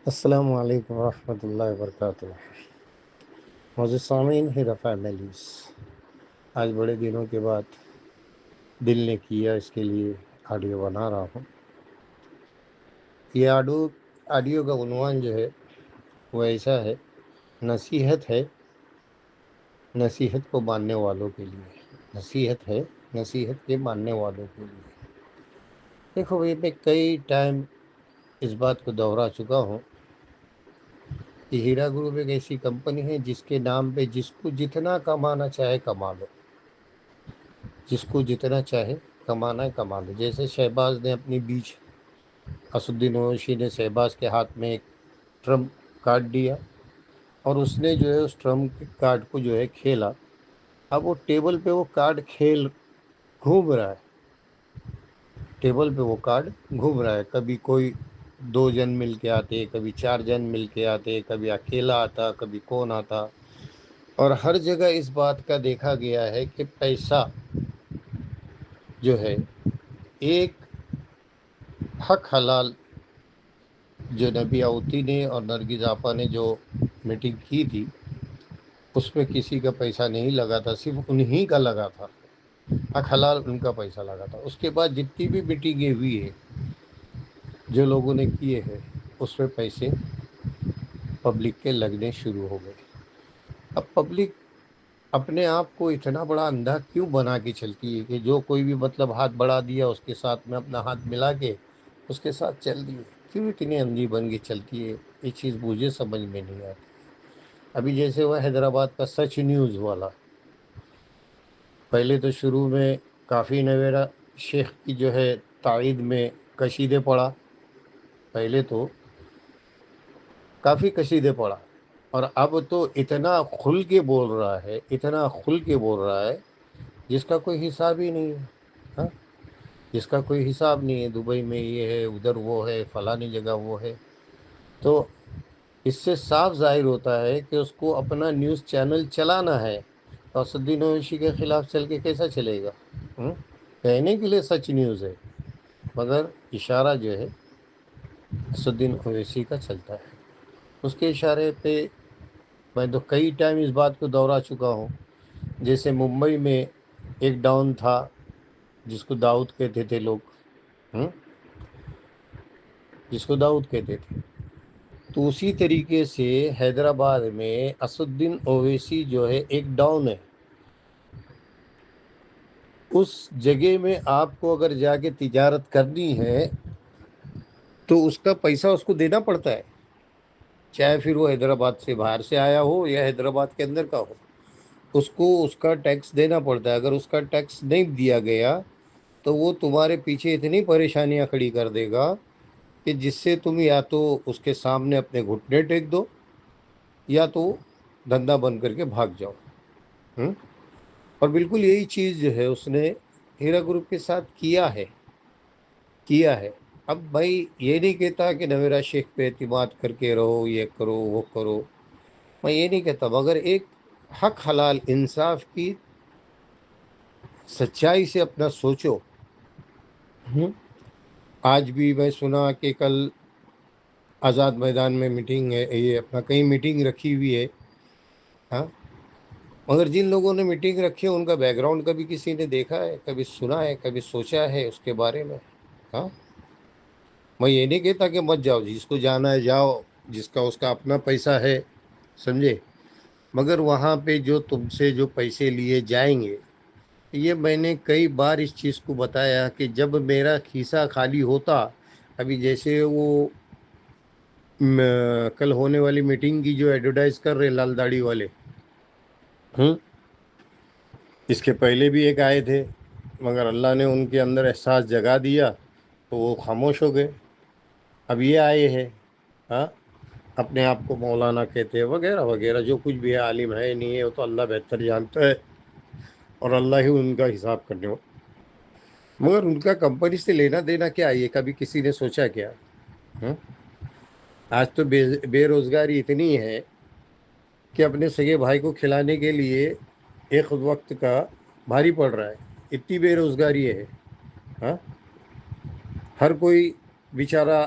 السلام علیکم ورحمۃ اللہ وبرکاتہ۔ معزز سامعین، ہیرا فیملیز، آج بڑے دنوں کے بعد دل نے کیا اس کے لیے آڈیو بنا رہا ہوں۔ یہ آڈیو کا عنوان جو ہے وہ ایسا ہے، نصیحت ہے نصیحت کو ماننے والوں کے لیے۔ نصیحت ہے نصیحت کے ماننے والوں کے لیے۔ دیکھو بھائی، میں کئی ٹائم اس بات کو دہرا چکا ہوں کہ ہیرا گروپ ایک ایسی کمپنی ہے جس کے نام پہ جس کو جتنا کمانا چاہے کما لو، جس کو جتنا چاہے کمانا ہے کما لو۔ جیسے شہباز نے اپنی بیچ، اسدین اویسی نے شہباز کے ہاتھ میں ایک ٹرمپ کارڈ دیا اور اس نے جو ہے اس ٹرمپ کارڈ کو جو ہے کھیلا۔ اب وہ ٹیبل پہ وہ کارڈ کھیل گھوم رہا ہے، ٹیبل پہ وہ کارڈ گھوم رہا ہے۔ کبھی کوئی 2 جن مل کے آتے، کبھی 4 جن مل کے آتے، کبھی اکیلا آتا، کبھی کون آتا۔ اور ہر جگہ اس بات کا دیکھا گیا ہے کہ پیسہ جو ہے ایک حق حلال، جو نبی آوتی نے اور نرگس آپا نے جو میٹنگ کی تھی اس میں کسی کا پیسہ نہیں لگا تھا، صرف انہی کا لگا تھا، حق حلال ان کا پیسہ لگا تھا۔ اس کے بعد جتنی بھی میٹنگیں ہوئی ہے جو لوگوں نے کیے ہیں، اس میں پیسے پبلک کے لگنے شروع ہو گئے۔ اب پبلک اپنے آپ کو اتنا بڑا اندھا کیوں بنا کے چلتی ہے کہ جو کوئی بھی مطلب ہاتھ بڑھا دیا اس کے ساتھ میں اپنا ہاتھ ملا کے اس کے ساتھ چل دی ہے؟ کیوں اتنی اندھی بن کے چلتی ہے؟ یہ چیز مجھے سمجھ میں نہیں آتی۔ ابھی جیسے وہ حیدرآباد کا سچ نیوز والا، پہلے تو شروع میں کافی نویرا شیخ کی جو ہے تائید میں کشیدے پڑا، پہلے تو کافی کشیدے پڑا، اور اب تو اتنا کھل کے بول رہا ہے، اتنا کھل کے بول رہا ہے جس کا کوئی حساب ہی نہیں ہے۔ ہاں، جس کا کوئی حساب نہیں ہے۔ دبئی میں یہ ہے، ادھر وہ ہے، فلانی جگہ وہ ہے۔ تو اس سے صاف ظاہر ہوتا ہے کہ اس کو اپنا نیوز چینل چلانا ہے، اور اسدین اویسی کے خلاف چل کے کیسا چلے گا؟ کہنے کے لیے سچ نیوز ہے، مگر اشارہ جو ہے اسدین اویسی کا چلتا ہے۔ اس کے اشارے پہ میں تو کئی ٹائم اس بات کو دہرا چکا ہوں۔ جیسے ممبئی میں ایک ڈاؤن تھا جس کو داؤد کہتے تھے لوگ، جس کو داؤد کہتے تھے، تو اسی طریقے سے حیدرآباد میں اسدین اویسی جو ہے ایک ڈاؤن ہے۔ اس جگہ میں آپ کو اگر جا کے تجارت کرنی ہے تو اس کا پیسہ اس کو دینا پڑتا ہے، چاہے پھر وہ حیدرآباد سے باہر سے آیا ہو یا حیدرآباد کے اندر کا ہو، اس کو اس کا ٹیکس دینا پڑتا ہے۔ اگر اس کا ٹیکس نہیں دیا گیا تو وہ تمہارے پیچھے اتنی پریشانیاں کھڑی کر دے گا کہ جس سے تم یا تو اس کے سامنے اپنے گھٹنے ٹیک دو یا تو دھندا بند کر کے بھاگ جاؤ۔ اور بالکل یہی چیز جو ہے اس نے ہیرا گروپ کے ساتھ کیا ہے۔ اب بھائی یہ نہیں کہتا کہ نویرا شیخ پہ اعتماد کر کے رہو، یہ کرو وہ کرو، میں یہ نہیں کہتا، مگر ایک حق حلال انصاف کی سچائی سے اپنا سوچو۔ آج بھی میں سنا کہ کل آزاد میدان میں میٹنگ ہے، یہ اپنا کہیں میٹنگ رکھی ہوئی ہے، ہاں، مگر جن لوگوں نے میٹنگ رکھی ہے ان کا بیک گراؤنڈ کبھی کسی نے دیکھا ہے، کبھی سنا ہے، کبھی سوچا ہے اس کے بارے میں؟ ہاں، میں یہ نہیں کہتا کہ مت جاؤ، جس کو جانا ہے جاؤ، جس کا اس کا اپنا پیسہ ہے، سمجھے، مگر وہاں پہ جو تم سے جو پیسے لیے جائیں گے، یہ میں نے کئی بار اس چیز کو بتایا کہ جب میرا کھیسہ خالی ہوتا، ابھی جیسے وہ کل ہونے والی میٹنگ کی جو ایڈورٹائز کر رہے لال داڑھی والے، اس کے پہلے بھی ایک آئے تھے، مگر اللہ نے ان کے اندر احساس جگا دیا تو وہ خاموش ہو گئے۔ اب یہ آئے ہیں، ہاں، اپنے آپ کو مولانا کہتے ہیں وغیرہ وغیرہ، جو کچھ بھی ہے، عالم ہے نہیں ہے وہ تو اللہ بہتر جانتا ہے، اور اللہ ہی ان کا حساب کرنے ہو، مگر ان کا کمپنی سے لینا دینا کیا؟ یہ کبھی کسی نے سوچا کیا؟ آج تو بے روزگاری اتنی ہے کہ اپنے سگے بھائی کو کھلانے کے لیے ایک وقت کا بھاری پڑ رہا ہے، اتنی بے روزگاری ہے۔ ہاں، ہر کوئی بیچارہ